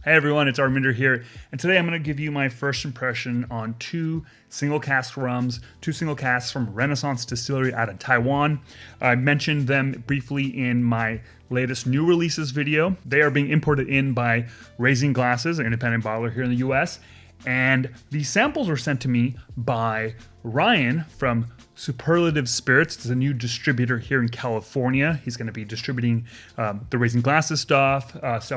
Hey everyone, it's Arminder here, and today I'm going to give you my first impression on two single cask rums, two single casks from Renaissance Distillery out of Taiwan. I mentioned them briefly in my latest new releases video. They are being imported in by Raising Glasses, an independent bottler here in the US, and these samples were sent to me by Ryan from Superlative Spirits. It's a new distributor here in California. He's going to be distributing the Raising Glasses stuff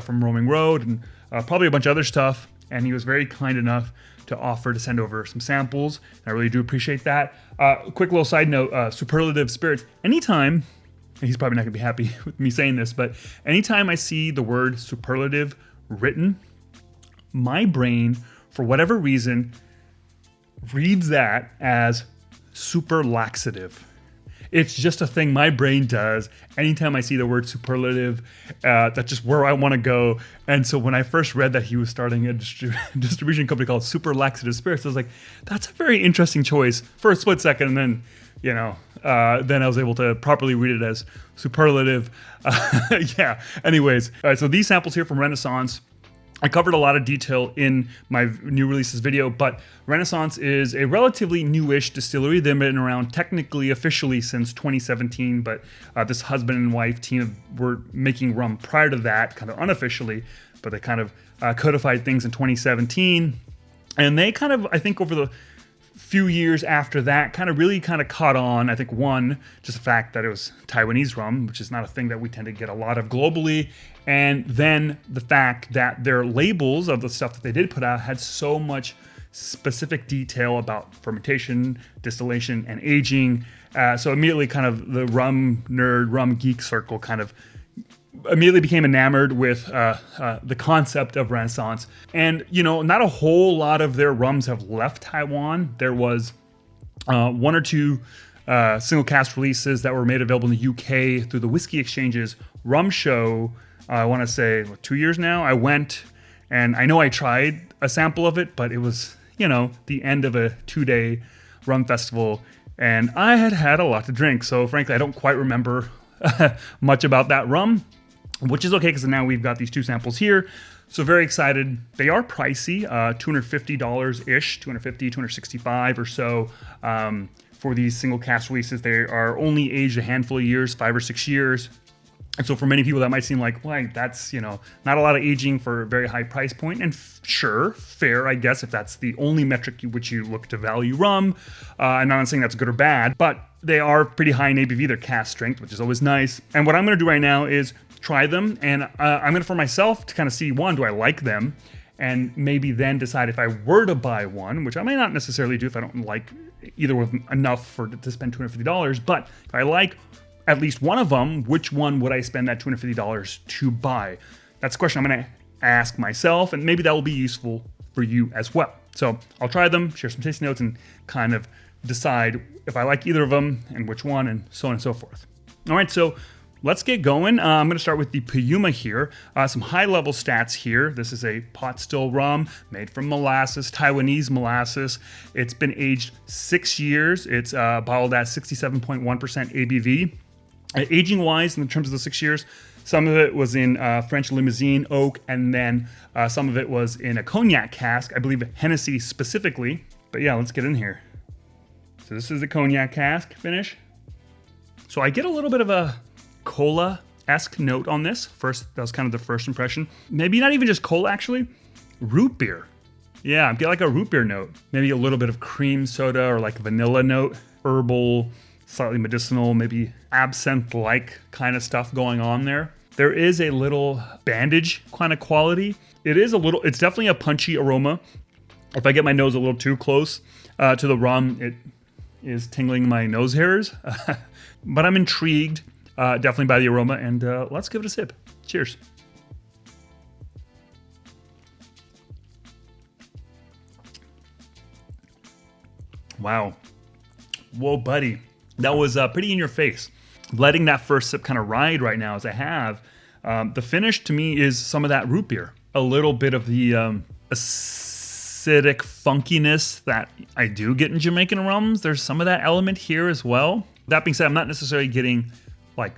from Roaming Road, and probably a bunch of other stuff. And he was very kind enough to offer to send over some samples. I really do appreciate that. Quick little side note, Superlative Spirits, anytime, and he's probably not going to be happy with me saying this, but anytime I see the word superlative written, my brain, for whatever reason, reads that as super laxative. It's just a thing my brain does. Anytime I see the word superlative, that's just where I want to go. And so when I first read that he was starting a distribution company called Super Laxative Spirits, I was like, that's a very interesting choice for a split second. And then, then I was able to properly read it as superlative. Yeah. Anyways, so these samples here from Renaissance, I covered a lot of detail in my new releases video, but Renaissance is a relatively newish distillery. They've been around technically, officially since 2017, but this husband and wife team were making rum prior to that, kind of unofficially, but they kind of codified things in 2017. And they kind of, I think over the few years after that, kind of caught on. I think one, just the fact that it was Taiwanese rum, which is not a thing that we tend to get a lot of globally. And then the fact that their labels of the stuff that they did put out had so much specific detail about fermentation, distillation, and aging. So immediately kind of the rum nerd, rum geek circle kind of immediately became enamored with the concept of Renaissance. And, not a whole lot of their rums have left Taiwan. There was one or two single cask releases that were made available in the UK through the Whiskey Exchange's rum show. I want to say 2 years now. I went and I know I tried a sample of it, but it was, the end of a 2-day rum festival. And I had had a lot to drink. So frankly, I don't quite remember much about that rum, which is okay because now we've got these two samples here. So very excited. They are pricey, $250-ish, $250, $265 or so for these single cask releases. They are only aged a handful of years, 5 or 6 years. And so for many people that might seem like, well, that's, not a lot of aging for a very high price point. And sure, fair, I guess, if that's the only metric which you look to value rum. I'm not saying that's good or bad, but they are pretty high in ABV. They're cask strength, which is always nice. And what I'm going to do right now is try them. And I'm going to, for myself, to kind of see, one, do I like them? And maybe then decide if I were to buy one, which I may not necessarily do if I don't like either of them enough to spend $250. But if I like at least one of them, which one would I spend that $250 to buy? That's a question I'm going to ask myself, and maybe that will be useful for you as well. So I'll try them, share some tasting notes, and kind of decide if I like either of them and which one, and so on and so forth. All right, so let's get going. I'm going to start with the Puyuma here. Some high-level stats here. This is a pot still rum made from molasses, Taiwanese molasses. It's been aged 6 years. It's bottled at 67.1% ABV. Aging-wise, in terms of the 6 years, some of it was in French Limousin Oak, and then some of it was in a Cognac cask, I believe Hennessy specifically. But yeah, let's get in here. So this is the Cognac cask finish. So I get a little bit of a cola-esque note on this. That was kind of the first impression. Maybe not even just cola, actually. Root beer. Yeah, I get like a root beer note. Maybe a little bit of cream soda or like vanilla note. Herbal, slightly medicinal, maybe absinthe-like kind of stuff going on there. There is a little bandage kind of quality. It's definitely a punchy aroma. If I get my nose a little too close to the rum, it is tingling my nose hairs. But I'm intrigued, definitely by the aroma, and let's give it a sip. Cheers. Wow. Whoa, buddy. That was pretty in your face. Letting that first sip kind of ride right now as I have. The finish to me is some of that root beer. A little bit of the acidic funkiness that I do get in Jamaican rums. There's some of that element here as well. That being said, I'm not necessarily getting like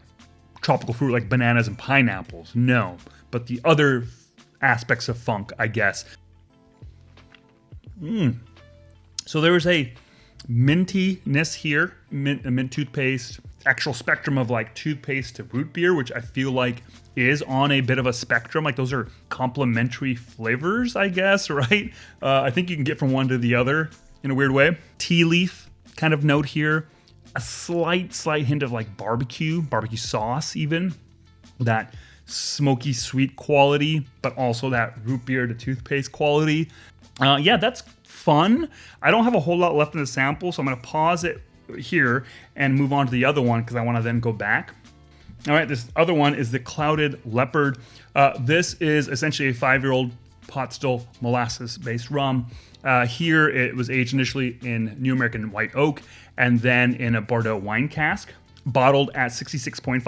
tropical fruit like bananas and pineapples. No. But the other aspects of funk, I guess. So there is a mintiness here, mint toothpaste, actual spectrum of like toothpaste to root beer, which I feel like is on a bit of a spectrum. Like those are complementary flavors, I guess, right? I think you can get from one to the other in a weird way. Tea leaf kind of note here. A slight hint of like barbecue sauce even. That smoky sweet quality, but also that root beer to toothpaste quality. Yeah, that's fun. I don't have a whole lot left in the sample, so I'm gonna pause it here and move on to the other one because I want to then go back. All right, this other one is the Clouded Leopard. This is essentially a 5-year-old pot still molasses-based rum. Here it was aged initially in New American white oak and then in a Bourdeaux wine cask, bottled at 66.5%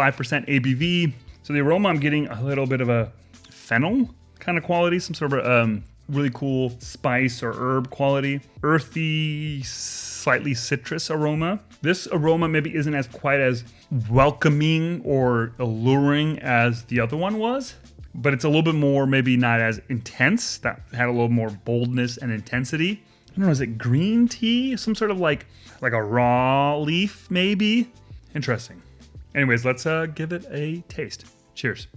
ABV. So the aroma, I'm getting a little bit of a fennel kind of quality, some sort of really cool spice or herb quality, earthy, slightly citrus aroma. This aroma maybe isn't as quite as welcoming or alluring as the other one was, but it's a little bit more, maybe not as intense. That had a little more boldness and intensity. I don't know, is it green tea? Some sort of like a raw leaf, maybe? Interesting. Anyways, let's give it a taste. Cheers.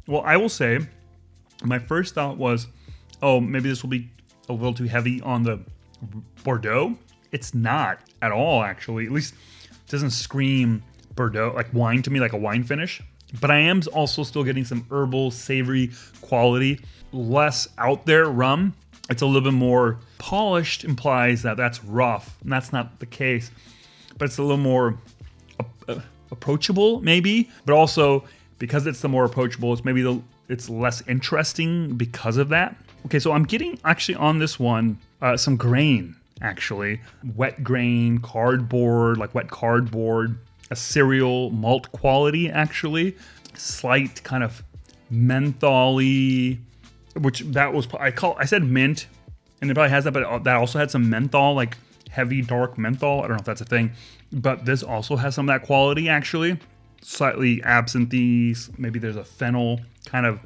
Well, I will say, my first thought was, oh, maybe this will be a little too heavy on the Bourdeaux. It's not at all, actually. At least it doesn't scream Bourdeaux, like wine to me, like a wine finish. But I am also still getting some herbal, savory quality. Less out there rum. It's a little bit more polished, implies that that's rough. And that's not the case. But it's a little more approachable, maybe. But also, because it's the more approachable, it's maybe it's less interesting because of that. Okay, so I'm getting actually on this one some grain, actually. Wet grain, cardboard, like wet cardboard, a cereal malt quality, actually. Slight kind of menthol-y, which that was, I said mint, and it probably has that, but that also had some menthol, like heavy dark menthol. I don't know if that's a thing, but this also has some of that quality, actually. Slightly absinthe, maybe there's a fennel kind of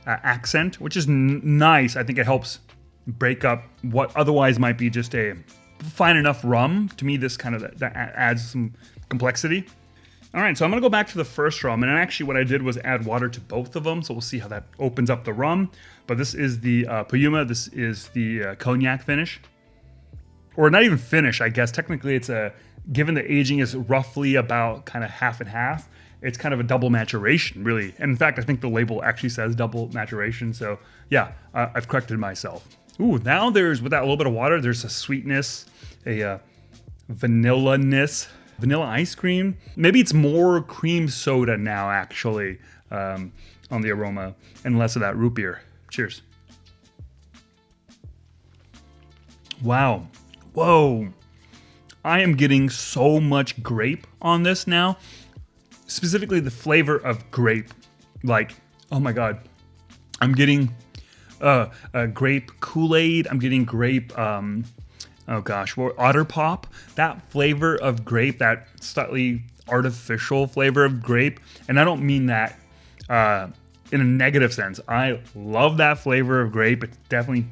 accent, which is nice. I think it helps break up what otherwise might be just a fine enough rum. To me, this kind of that adds some complexity. All right, so I'm gonna go back to the first rum, and actually what I did was add water to both of them, so we'll see how that opens up the rum. But this is the Puyuma, this is the Cognac finish. Or not even finish, I guess. Technically it's given the aging is roughly about kind of half and half, it's kind of a double maturation, really. And in fact, I think the label actually says double maturation. So yeah, I've corrected myself. Ooh, now there's, with that little bit of water, there's a sweetness, a vanilla-ness, vanilla ice cream. Maybe it's more cream soda now, actually, on the aroma, and less of that root beer. Cheers. Wow. Whoa. I am getting so much grape on this now. Specifically the flavor of grape. Like, oh my God. I'm getting grape Kool-Aid. I'm getting grape, oh gosh, Otter Pop. That flavor of grape, that slightly artificial flavor of grape. And I don't mean that in a negative sense. I love that flavor of grape. It's definitely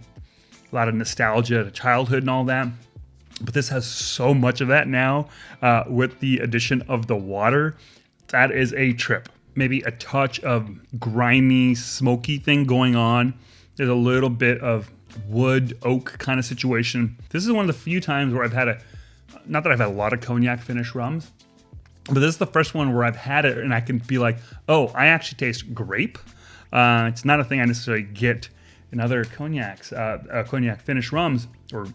a lot of nostalgia to childhood and all that. But this has so much of that now with the addition of the water. That is a trip. Maybe a touch of grimy, smoky thing going on. There's a little bit of wood, oak kind of situation. This is one of the few times where I've had not that I've had a lot of cognac finish rums, but this is the first one where I've had it and I can be like, oh, I actually taste grape. It's not a thing I necessarily get in other cognacs, cognac finish rums, or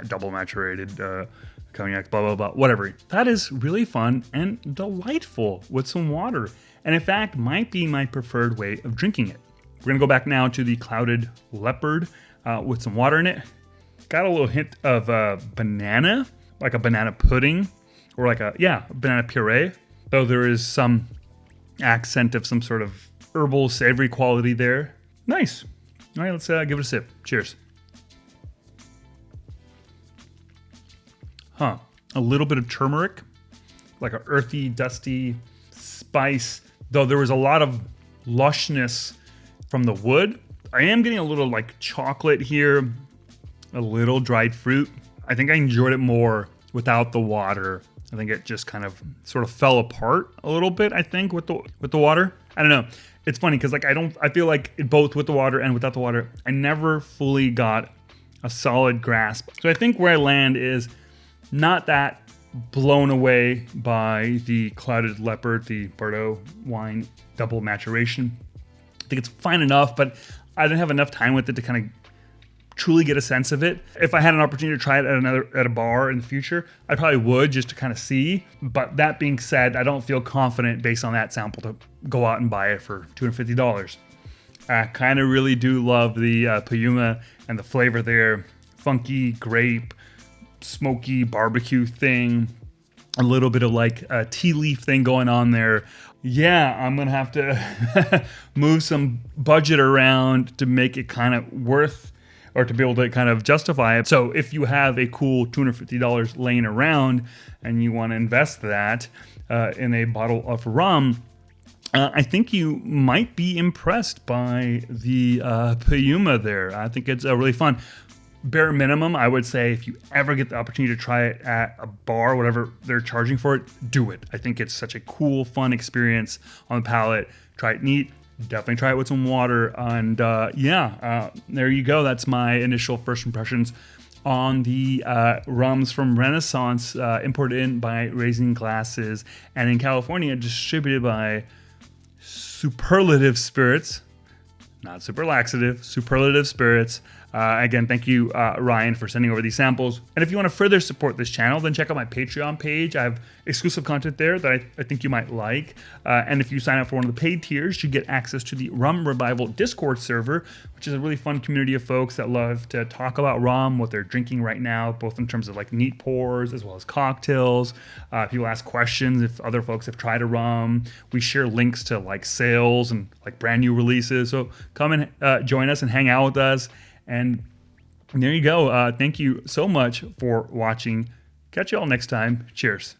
double maturated cognac, blah, blah, blah, whatever. That is really fun and delightful with some water. And in fact, might be my preferred way of drinking it. We're gonna go back now to the Clouded Leopard with some water in it. Got a little hint of banana, like a banana pudding, or like banana puree. Though there is some accent of some sort of herbal, savory quality there. Nice. All right, let's give it a sip. Cheers. A little bit of turmeric, like an earthy, dusty, spice, though there was a lot of lushness from the wood. I am getting a little like chocolate here, a little dried fruit. I think I enjoyed it more without the water. I think it just kind of sort of fell apart a little bit, I think, with the water. I don't know. It's funny because like I feel like both with the water and without the water, I never fully got a solid grasp. So I think where I land is not that blown away by the Clouded Leopard, the Bourdeaux wine double maturation. I think it's fine enough, but I didn't have enough time with it to kind of truly get a sense of it. If I had an opportunity to try it at a bar in the future, I probably would, just to kind of see. But that being said, I don't feel confident based on that sample to go out and buy it for $250. I kind of really do love the Puyuma and the flavor there. Funky grape, smoky barbecue thing, a little bit of like a tea leaf thing going on there. Yeah, I'm gonna have to move some budget around to make it kind of worth, or to be able to kind of justify it. So if you have a cool $250 laying around and you want to invest that in a bottle of rum, I think you might be impressed by the Puyuma there. I think it's really fun. Bare minimum, I would say if you ever get the opportunity to try it at a bar, whatever they're charging for it, do it. I think it's such a cool, fun experience on the palate. Try it neat. Definitely try it with some water. And there you go. That's my initial first impressions on the rums from Renaissance, imported in by Raising Glasses, and in California distributed by Superlative Spirits. Not super laxative, Superlative Spirits. Again, thank you, Ryan, for sending over these samples. And if you want to further support this channel, then check out my Patreon page. I have exclusive content there that I think you might like. And if you sign up for one of the paid tiers, you get access to the Rum Revival Discord server, which is a really fun community of folks that love to talk about rum, what they're drinking right now, both in terms of like neat pours as well as cocktails. People ask questions if other folks have tried a rum. We share links to like sales and like brand new releases. So come and join us and hang out with us. And there you go. Thank you so much for watching. Catch you all next time. Cheers.